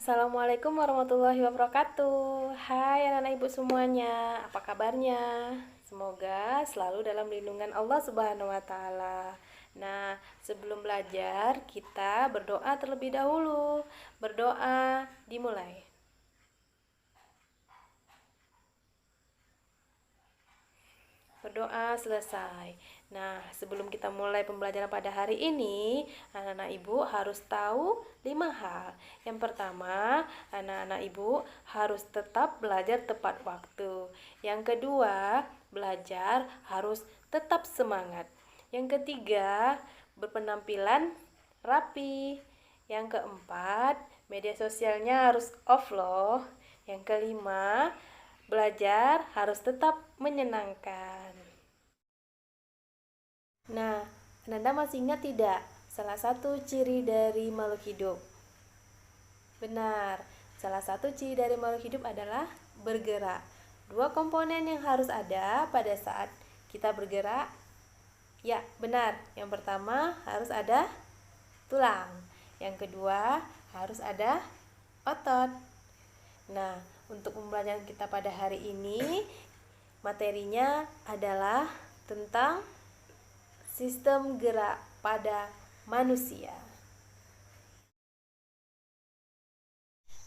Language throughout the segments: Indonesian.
Assalamualaikum warahmatullahi wabarakatuh. Hai anak-anak ibu semuanya, apa kabarnya? Semoga selalu dalam lindungan Allah Subhanahu wa Ta'ala. Nah, sebelum belajar, kita berdoa terlebih dahulu. Berdoa dimulai. Berdoa selesai. Nah, sebelum kita mulai pembelajaran pada hari ini, anak-anak ibu harus tahu 5 hal. Yang pertama, anak-anak ibu harus tetap belajar tepat waktu. Yang kedua, belajar harus tetap semangat. Yang ketiga, berpenampilan rapi. Yang keempat, media sosialnya harus off loh. Yang kelima, belajar harus tetap menyenangkan. Nah, Anda masih ingat tidak salah satu ciri dari makhluk hidup? Benar, salah satu ciri dari makhluk hidup adalah bergerak. Dua komponen yang harus ada pada saat kita bergerak. Ya, benar. Yang pertama harus ada tulang. Yang kedua harus ada otot. Nah, untuk pembelajaran kita pada hari ini, materinya adalah tentang sistem gerak pada manusia.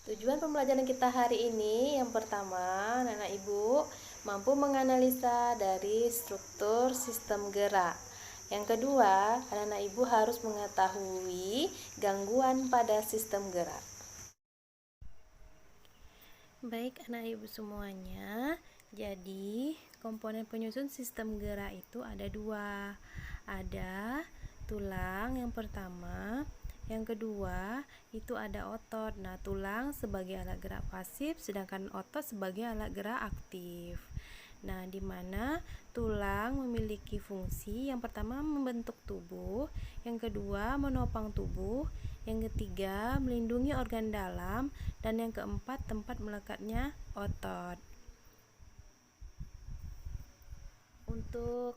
Tujuan pembelajaran kita hari ini yang pertama, anak ibu mampu menganalisa dari struktur sistem gerak. Yang kedua, anak ibu harus mengetahui gangguan pada sistem gerak. Baik anak ibu semuanya, jadi komponen penyusun sistem gerak itu ada dua. Ada tulang yang pertama, yang kedua itu ada otot. Nah, tulang sebagai alat gerak pasif, sedangkan otot sebagai alat gerak aktif. Nah, di mana tulang memiliki fungsi yang pertama membentuk tubuh, yang kedua menopang tubuh, yang ketiga melindungi organ dalam, dan yang keempat tempat melekatnya otot. Untuk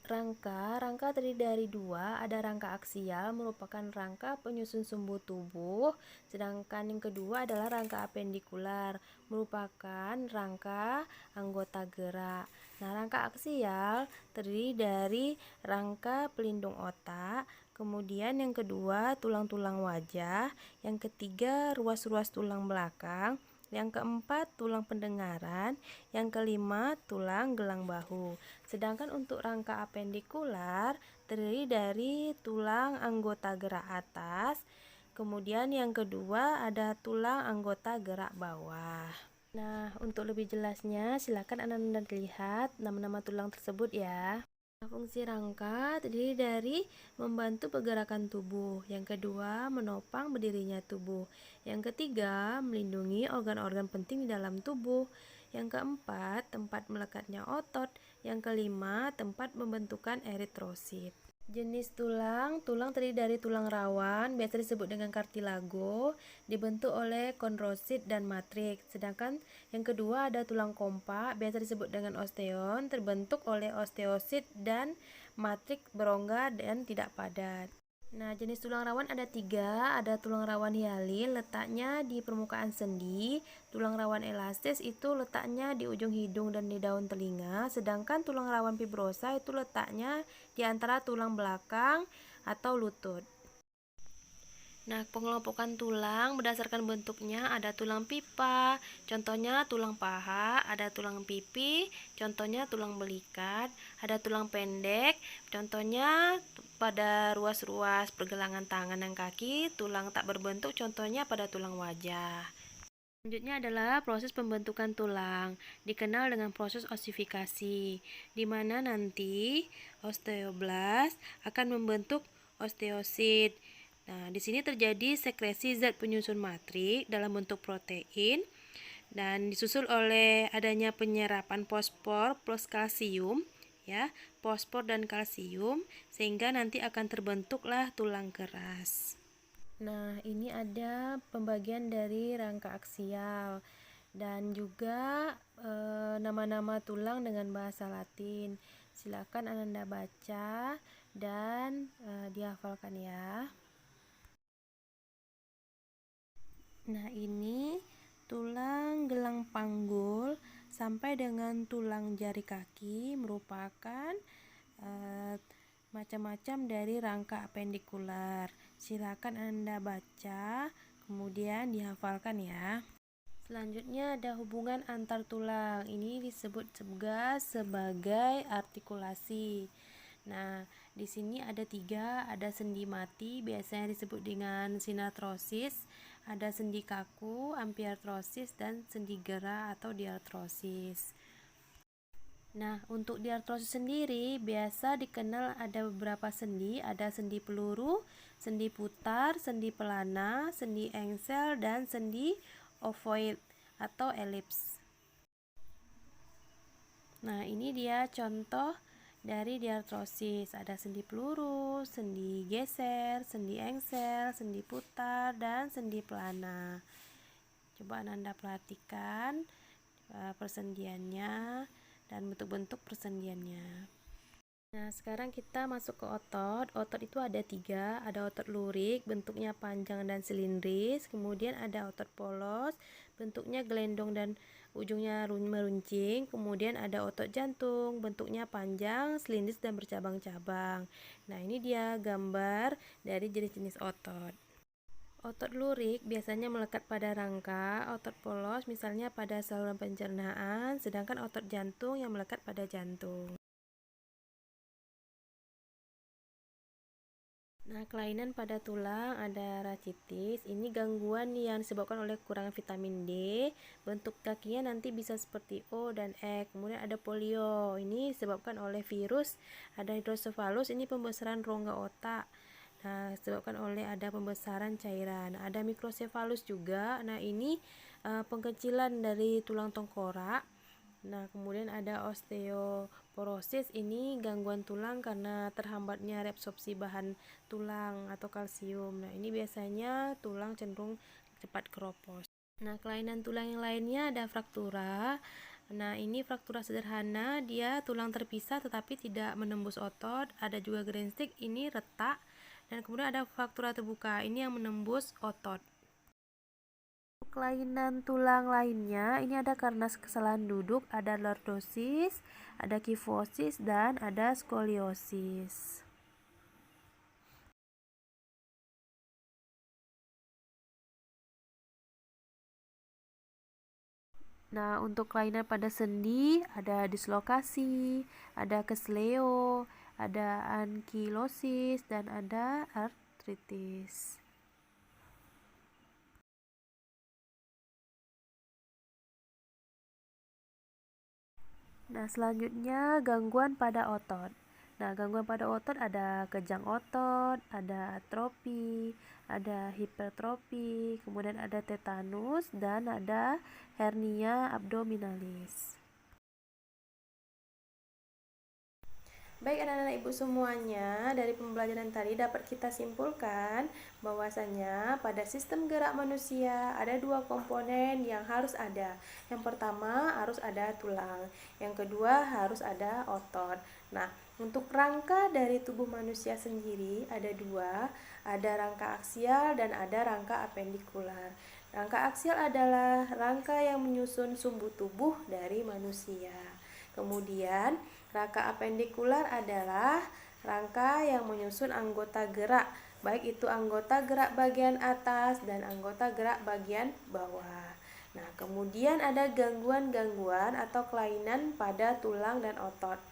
rangka terdiri dari dua, ada rangka aksial merupakan rangka penyusun sumbu tubuh, sedangkan yang kedua adalah rangka apendikular merupakan rangka anggota gerak. Nah, rangka aksial terdiri dari rangka pelindung otak, kemudian yang kedua tulang-tulang wajah, yang ketiga ruas-ruas tulang belakang, yang keempat tulang pendengaran, yang kelima tulang gelang bahu. Sedangkan untuk rangka apendikular terdiri dari tulang anggota gerak atas, kemudian yang kedua ada tulang anggota gerak bawah. Nah, untuk lebih jelasnya silakan Anda lihat nama-nama tulang tersebut ya. Fungsi rangka terdiri dari membantu pergerakan tubuh, yang kedua menopang berdirinya tubuh, yang ketiga melindungi organ-organ penting di dalam tubuh, yang keempat tempat melekatnya otot, yang kelima tempat pembentukan eritrosit. Jenis tulang terdiri dari tulang rawan, biasa disebut dengan kartilago, dibentuk oleh kondrosit dan matriks. Sedangkan yang kedua ada tulang kompak, biasa disebut dengan osteon, terbentuk oleh osteosit dan matriks berongga dan tidak padat. Nah, jenis tulang rawan ada tiga. Ada tulang rawan hialin, letaknya di permukaan sendi. Tulang rawan elastis itu letaknya di ujung hidung dan di daun telinga. Sedangkan tulang rawan fibrosa itu letaknya di antara tulang belakang atau lutut. Nah, pengelompokan tulang berdasarkan bentuknya ada tulang pipa, contohnya tulang paha, ada tulang pipi, contohnya tulang belikat, ada tulang pendek, contohnya pada ruas-ruas pergelangan tangan dan kaki, tulang tak berbentuk, contohnya pada tulang wajah. Selanjutnya adalah proses pembentukan tulang, dikenal dengan proses osifikasi, di mana nanti osteoblast akan membentuk osteosit. Nah, di sini terjadi sekresi zat penyusun matrik dalam bentuk protein dan disusul oleh adanya penyerapan fosfor plus kalsium, ya, fosfor dan kalsium, sehingga nanti akan terbentuklah tulang keras. Nah, ini ada pembagian dari rangka aksial dan juga nama-nama tulang dengan bahasa Latin. Silakan Anda baca dan dihafalkan ya. Nah, ini tulang gelang panggul sampai dengan tulang jari kaki merupakan macam-macam dari rangka apendikular. Silakan Anda baca, kemudian dihafalkan ya. Selanjutnya ada hubungan antar tulang. Ini disebut juga sebagai artikulasi. Nah, di sini ada tiga, ada sendi mati, biasanya disebut dengan sinartrosis, ada sendi kaku, ampiartrosis, dan sendi gerak atau diartrosis. Nah, untuk diartrosis sendiri biasa dikenal ada beberapa sendi, ada sendi peluru, sendi putar, sendi pelana, sendi engsel, dan sendi ovoid atau elips. Nah, ini dia contoh dari diartrosis. Ada sendi peluru, sendi geser, sendi engsel, sendi putar, dan sendi pelana. Coba Anda perhatikan persendiannya dan bentuk-bentuk persendiannya. Nah, sekarang kita masuk ke otot. Otot itu ada tiga, ada otot lurik, bentuknya panjang dan silindris. Kemudian ada otot polos, bentuknya gelendong dan ujungnya meruncing. Kemudian ada otot jantung, bentuknya panjang, silindris dan bercabang-cabang. Nah, ini dia gambar dari jenis-jenis otot. Otot lurik biasanya melekat pada rangka, otot polos misalnya pada saluran pencernaan, sedangkan otot jantung yang melekat pada jantung. Nah, kelainan pada tulang ada rachitis. Ini gangguan yang disebabkan oleh kurang vitamin D. Bentuk kakinya nanti bisa seperti O dan X. Kemudian ada polio. Ini disebabkan oleh virus. Ada hidrosefalus. Ini pembesaran rongga otak. Nah, disebabkan oleh ada pembesaran cairan. Ada mikrosefalus juga. Nah, ini pengkecilan dari tulang tengkorak. Nah, kemudian ada osteoporosis, ini gangguan tulang karena terhambatnya reabsorpsi bahan tulang atau kalsium. Nah, ini biasanya tulang cenderung cepat keropos. Nah, kelainan tulang yang lainnya ada fraktura. Nah, ini fraktura sederhana, dia tulang terpisah tetapi tidak menembus otot. Ada juga greenstick, ini retak. Dan kemudian ada fraktura terbuka, ini yang menembus otot. Kelainan tulang lainnya ini ada karena kesalahan duduk, ada lordosis, ada kifosis, dan ada skoliosis. Nah, untuk kelainan pada sendi ada dislokasi, ada kesleo, ada ankilosis, dan ada artritis. Nah, selanjutnya gangguan pada otot. Nah, gangguan pada otot ada kejang otot, ada atrofi, ada hipertrofi, kemudian ada tetanus, dan ada hernia abdominalis. Baik anak-anak ibu semuanya, dari pembelajaran tadi dapat kita simpulkan bahwasanya pada sistem gerak manusia ada dua komponen yang harus ada. Yang pertama harus ada tulang, yang kedua harus ada otot. Nah, untuk rangka dari tubuh manusia sendiri ada dua, ada rangka aksial dan ada rangka apendikular. Rangka aksial adalah rangka yang menyusun sumbu tubuh dari manusia. Kemudian rangka apendikular adalah rangka yang menyusun anggota gerak, baik itu anggota gerak bagian atas dan anggota gerak bagian bawah. Nah, kemudian ada gangguan-gangguan atau kelainan pada tulang dan otot.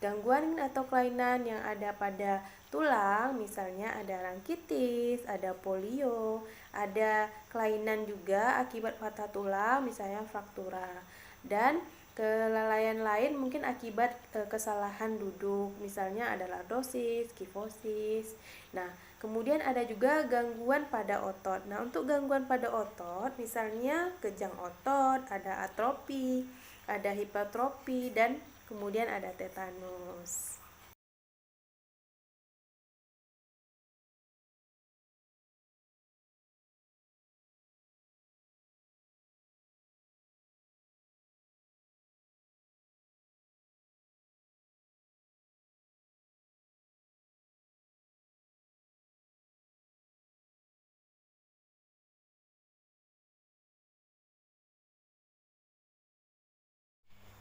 Gangguan atau kelainan yang ada pada tulang, misalnya ada rangkitis, ada polio, ada kelainan juga akibat patah tulang, misalnya fraktura. Dan kelalaian lain mungkin akibat kesalahan duduk, misalnya ada lordosis, kifosis. Nah, kemudian ada juga gangguan pada otot. Nah, untuk gangguan pada otot, misalnya kejang otot, ada atrofi, ada hipertrofi, dan kemudian ada tetanus.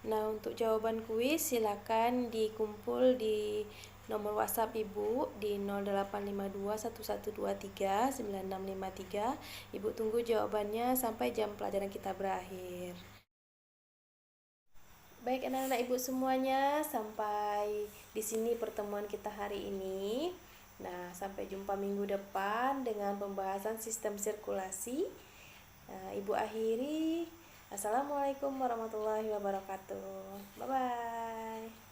Nah, untuk jawaban kuis silakan dikumpul di nomor WhatsApp Ibu di 085211239653. Ibu tunggu jawabannya sampai jam pelajaran kita berakhir. Baik anak-anak Ibu semuanya, sampai di sini pertemuan kita hari ini. Nah, sampai jumpa minggu depan dengan pembahasan sistem sirkulasi. Nah, Ibu akhiri. Assalamualaikum warahmatullahi wabarakatuh. Bye-bye.